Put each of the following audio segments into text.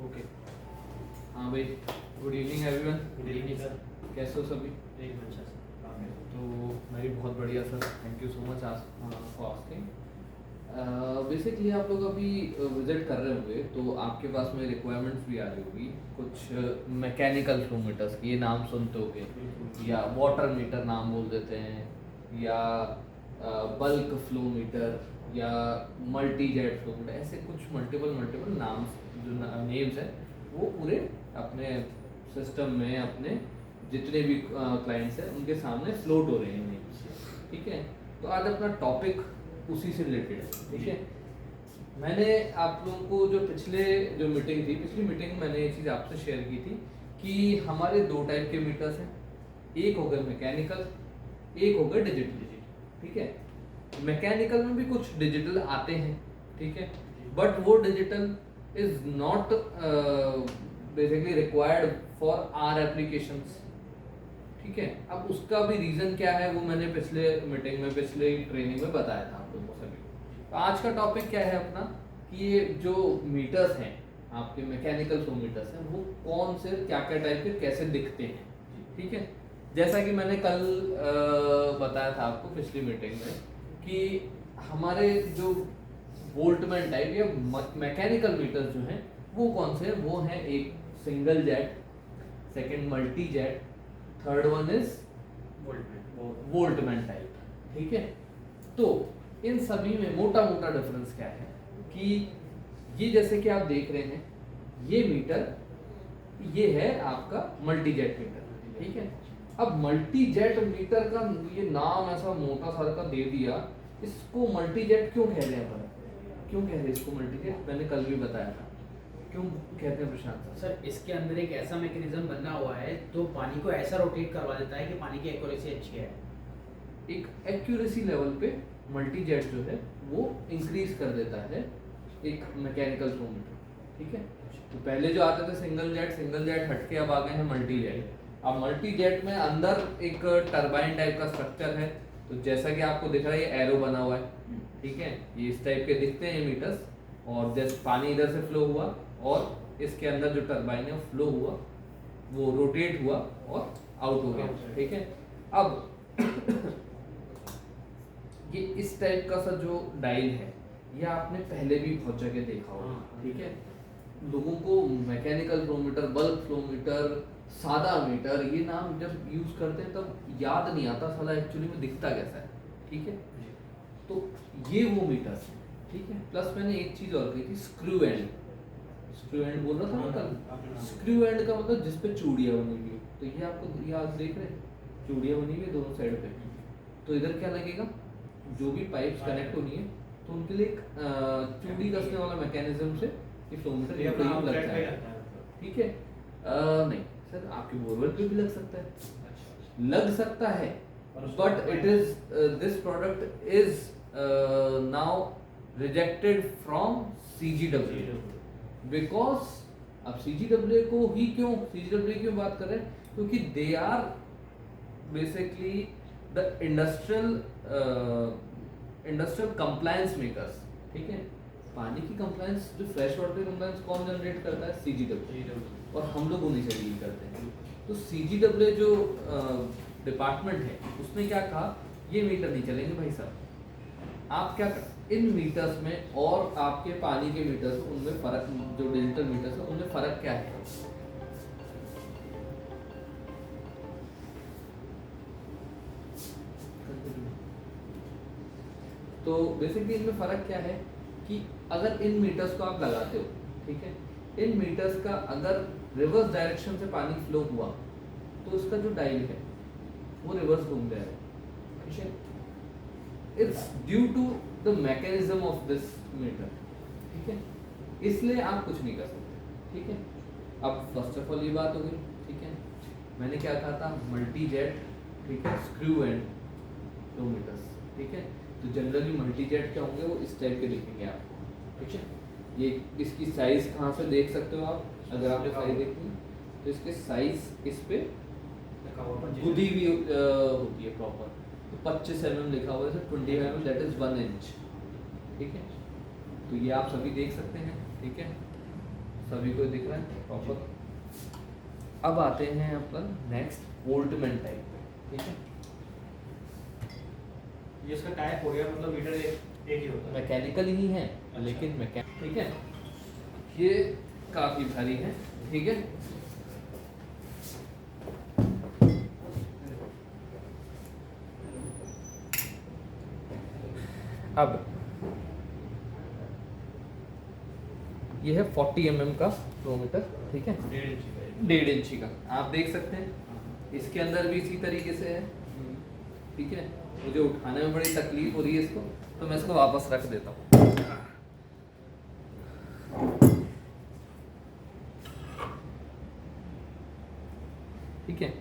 Okay. हाँ भाई, good evening everyone. Good evening sir. कैसे हो सभी? एकदम अच्छा सर। तो मैं भी बहुत बढ़िया sir, thank you so much for asking. Basically आप लोग अभी विजिट कर रहे होंगे तो आपके पास में रिक्वायरमेंट्स भी आ रही होगी कुछ मैकेनिकल फ्लो मीटर्स की, ये नाम सुनते होगे, या वाटर मीटर नाम बोल देते हैं, या बल्क फ्लो मीटर, या मल्टी जेट फ्लो मीटर, ऐसे कुछ मल्टीपल नाम्स जो नेम्स हैं वो पूरे अपने सिस्टम में अपने जितने भी क्लाइंट्स हैं उनके सामने फ्लोट हो रहे हैं नेम्स। ठीक है, तो आज अपना टॉपिक उसी से रिलेटेड है। ठीक है, मैंने आप लोगों को जो पिछली मीटिंग में मैंने ये चीज़ आपसे शेयर की थी कि हमारे दो टाइप के मीटर्स हैं, एक हो गए मैकेनिकल, एक हो गए डिजिटल। ठीक है, मैकेनिकल में भी कुछ डिजिटल आते हैं, ठीक है, बट वो digital is not basically required for our applications. ठीक है, अब उसका भी रीज़न क्या है वो मैंने पिछले ट्रेनिंग में बताया था आप लोगों सभी को। तो आज का टॉपिक क्या है अपना कि ये जो मीटर्स हैं आपके मैकेनिकल फ्लो मीटर्स हैं वो कौन से क्या टाइप के कैसे दिखते हैं। ठीक है, जैसा कि मैंने कल बताया था आपको पिछली मीटिंग में कि हमारे जो वोल्टमैन टाइप या मैकेनिकल मीटर्स जो हैं वो कौन से हैं, वो हैं एक single jet, second multi jet, third one is Woltmann type. ठीक है, तो इन सभी में मोटा डिफरेंस क्या है कि ये जैसे कि आप देख रहे हैं ये मीटर ये है आपका मल्टी जेट मीटर। ठीक है, अब मल्टी जेट मीटर का ये नाम ऐसा मोटा सारा का दे दिया, इसको मल्टी जेट क्यों कह रहे हैं अपन, क्यों कह रहे हैं इसको मल्टी जेट, मैंने कल भी बताया था क्यों कहते हैं प्रशांत सर, इसके अंदर एक ऐसा मैकेनिज्म बना हुआ है तो पानी को ऐसा रोटेट करवा देता है कि पानी की एक्यूरेसी अच्छी है। एक एक्यूरेसी लेवल पे मल्टी जेट जो है वो इंक्रीज कर देता है एक मैकेनिकल फ्लो मीटर। ठीक है, तो पहले जो आते थे सिंगल जेट हटके अब आ गए हैं मल्टी जेट। अब मल्टी जेट में अंदर एक टरबाइन टाइप का स्ट्रक्चर है, तो जैसा कि आपको दिख रहा है ये एरो बना हुआ है। ठीक है, ये इस टाइप के दिखते हैं मीटर्स, और जैसे पानी इधर से फ्लो हुआ और इसके अंदर जो टरबाइन है वो फ्लो हुआ, वो रोटेट हुआ और आउट हो गया। ठीक है, अब ये इस टाइप का सा जो डायल है ये आपने पहले भी बहुत जगह देखा होगा। ठीक है, लोगों को mechanical flow meter, bulk flow meter, सादा मीटर, ये नाम जब यूज करते हैं तब याद नहीं आता साला एक्चुअली में दिखता कैसा है। ठीक है, तो ये वो मीटर्स हैं। ठीक है, प्लस मैंने एक चीज और कही थी, स्क्रू एंड बोल रहा था ना कल। स्क्रू एंड का मतलब जिस पे चूड़ियाँ बनी हुई है, तो ये आपको ये आप देख रहे हैं चूड़ियाँ बनी हुई है दोनों साइड पे, तो इधर क्या लगेगा, जो भी पाइप्स कनेक्ट होनी है तो उनके लिए एक चूड़ी कसने वाला मैकेनिज्म से ये फ्लो मीटर लग जाता है। ठीक है, नहीं सर, आपके बोरवेल पे भी लग सकता है, but it is this product is now rejected from CGW, because अब CGW को ही क्यों बात कर रहे हैं, क्योंकि they are basically the industrial compliance makers. ठीक है, पानी की कंप्लायंस, जो फ्रेश वाटर की कंप्लायंस कौन जनरेट करता है, CGW, और हम लोग उन्हीं से डील करते हैं। तो CGW जो डिपार्टमेंट है उसने क्या कहा, ये मीटर नहीं चलेंगे भाई साहब, आप क्या कर, इन मीटर्स में और आपके पानी के मीटर्स उनमें फर्क, जो डिजिटल मीटर्स है उनमें फर्क क्या है। तो बेसिकली इनमें फ़र्क क्या है कि अगर इन मीटर्स को आप लगाते हो, ठीक है, इन मीटर्स का अगर रिवर्स डायरेक्शन से पानी फ्लो हुआ तो इसका जो डायल है वो रिवर्स घूम जाएगा। ठीक है, it's due to the mechanism of this metre. ठीक है, इसलिए आप कुछ नहीं कर सकते। ठीक है, अब फर्स्ट ऑफ ऑल ये बात हो गई। ठीक है, मैंने क्या कहा था, मल्टी जेट, ठीक है, स्क्रू एंड फ्लो मीटर्स। ठीक है, तो जनरली मल्टी जेट क्या होंगे, वो इस टाइप के दिखेंगे आपको। ठीक है, ये इसकी साइज कहाँ से देख सकते हो आप, अगर आपने साइज देखनी तो इसके साइज इस पे खुदी हुई होती है प्रॉपर, तो 25 mm लिखा हुआ है, 20 mm, दैट इज 1 इंच। ठीक है, तो ये आप सभी देख सकते हैं। ठीक है, सभी को दिख रहा है प्रॉपर। अब आते हैं अपन नेक्स्ट वोल्टमैन टाइप पे, ठीक है। ये इसका टाइप हो गया, मतलब मीटर एक ही होता है, मैकेनिकल ही है अच्छा। लेकिन ठीक है। ये काफी भारी है, ठीक है। अब ये है 40 mm का फ्लोमीटर, ठीक है, 1.5 इंची का। आप देख सकते हैं इसके अंदर भी इसी तरीके से है, ठीक है। मुझे उठाने में बड़ी तकलीफ हो रही है इसको, तो मैं इसको वापस रख देता हूँ। ठीक है,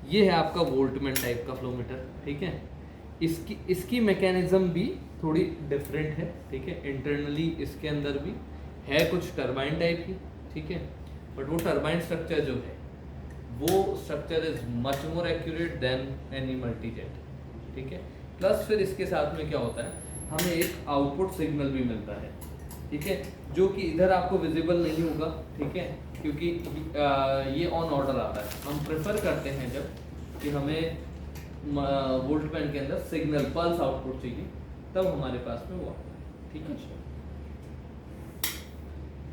ये है आपका वोल्टमैन टाइप का फ्लोमीटर, ठीक है। इसकी मैकेनिज्म भी थोड़ी डिफरेंट है, ठीक है। इंटरनली इसके अंदर भी है कुछ टरबाइन टाइप की, ठीक है। बट वो टरबाइन स्ट्रक्चर जो है वो structure is much more accurate then any Multijet, ठीक है। प्लस फिर इसके साथ में क्या होता है, हमें एक आउटपुट सिग्नल भी मिलता है, ठीक है, जो कि इधर आपको विजिबल नहीं होगा, ठीक है, क्योंकि ये ऑन ऑर्डर आता है। हम प्रेफर करते हैं जब कि हमें वोल्टमैन के अंदर सिग्नल पल्स आउटपुट चाहिए, तब हमारे पास में वो आता है, ठीक है।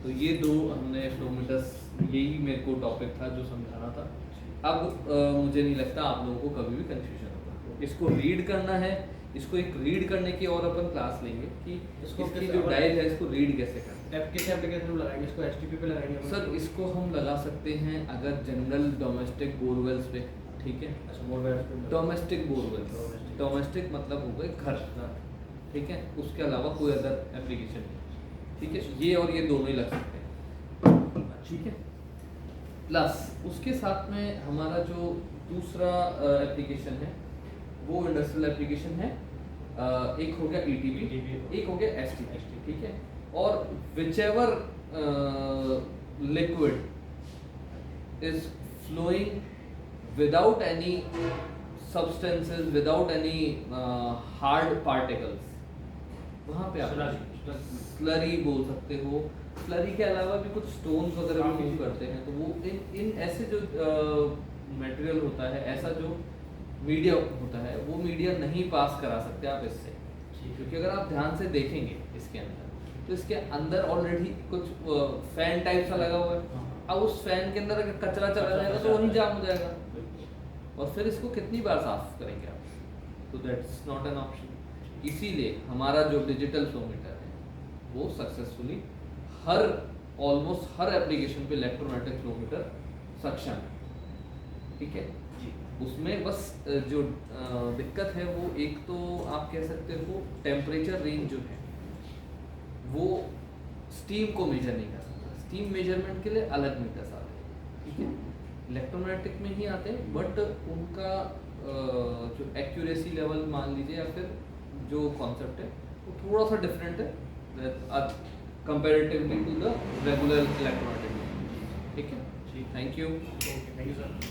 तो ये दो हमने फ्लोमीटर्स, यही मेरे को टॉपिक था जो समझाना था। अब मुझे नहीं लगता आप लोगों को कभी भी कंफ्यूजन होगा। इसको रीड करना है, इसको एक रीड करने की और अपन क्लास लेंगे कि इसकी जो डायल है इसको रीड कैसे करना है। किस एप्लीकेशन में लगाएंगे इसको? एचटीपी पे लगाएंगे सर इसको हम लगा सकते हैं अगर जनरल डोमेस्टिक बोरवेल्स पे, ठीक है। अच्छा, बोरवेल्स पे डोमेस्टिक बोरवेल्स, डोमेस्टिक मतलब हो गए घर, ठीक है, उसके अलावा कोई अदर एप्लीकेशन नहीं, ठीक है। ये और ये दोनों ही लग सकते हैं, ठीक है। प्लस उसके साथ में हमारा जो दूसरा एप्लीकेशन है वो इंडस्ट्रियल एप्लीकेशन है। एक हो गया ETB, एक हो गया STP, ठीक है। और whichever liquid is flowing without any substances, without any hard particles, वहाँ पे आप स्लरी बोल सकते हो। स्लरी के अलावा भी कुछ स्टोन्स वगैरह भी मूव करते हैं, तो वो इन ऐसे जो मटेरियल होता है, ऐसा जो मीडिया होता है, वो मीडिया नहीं पास करा सकते आप इससे, क्योंकि अगर आप ध्यान से देखेंगे इसके अंदर तो इसके अंदर ऑलरेडी कुछ फैन टाइप सा लगा हुआ है। अब उस फैन के अंदर अगर कचरा चला जाएगा तो वहीं जाम हो जाएगा, और फिर इसको कितनी बार साफ करेंगे आप? तो दैट्स नॉट एन ऑप्शन। इसीलिए हमारा जो डिजिटल फ्लोमीटर है वो सक्सेसफुली ऑलमोस्ट हर एप्लीकेशन पे इलेक्ट्रोमैग्नेटिक फ्लोमीटर सक्षम है, ठीक है। उसमें बस जो दिक्कत है वो एक तो आप कह सकते हो टेम्परेचर रेंज जो है वो स्टीम को मेजर नहीं कर सकता। स्टीम मेजरमेंट के लिए अलग मीटर्स आते हैं, ठीक है, इलेक्ट्रोमैग्नेटिक में ही आते हैं, बट उनका जो एक्यूरेसी लेवल मान लीजिए या फिर जो कॉन्सेप्ट है वो थोड़ा सा डिफरेंट है comparatively to the regular electromagnetic, ठीक है। Thank you sir.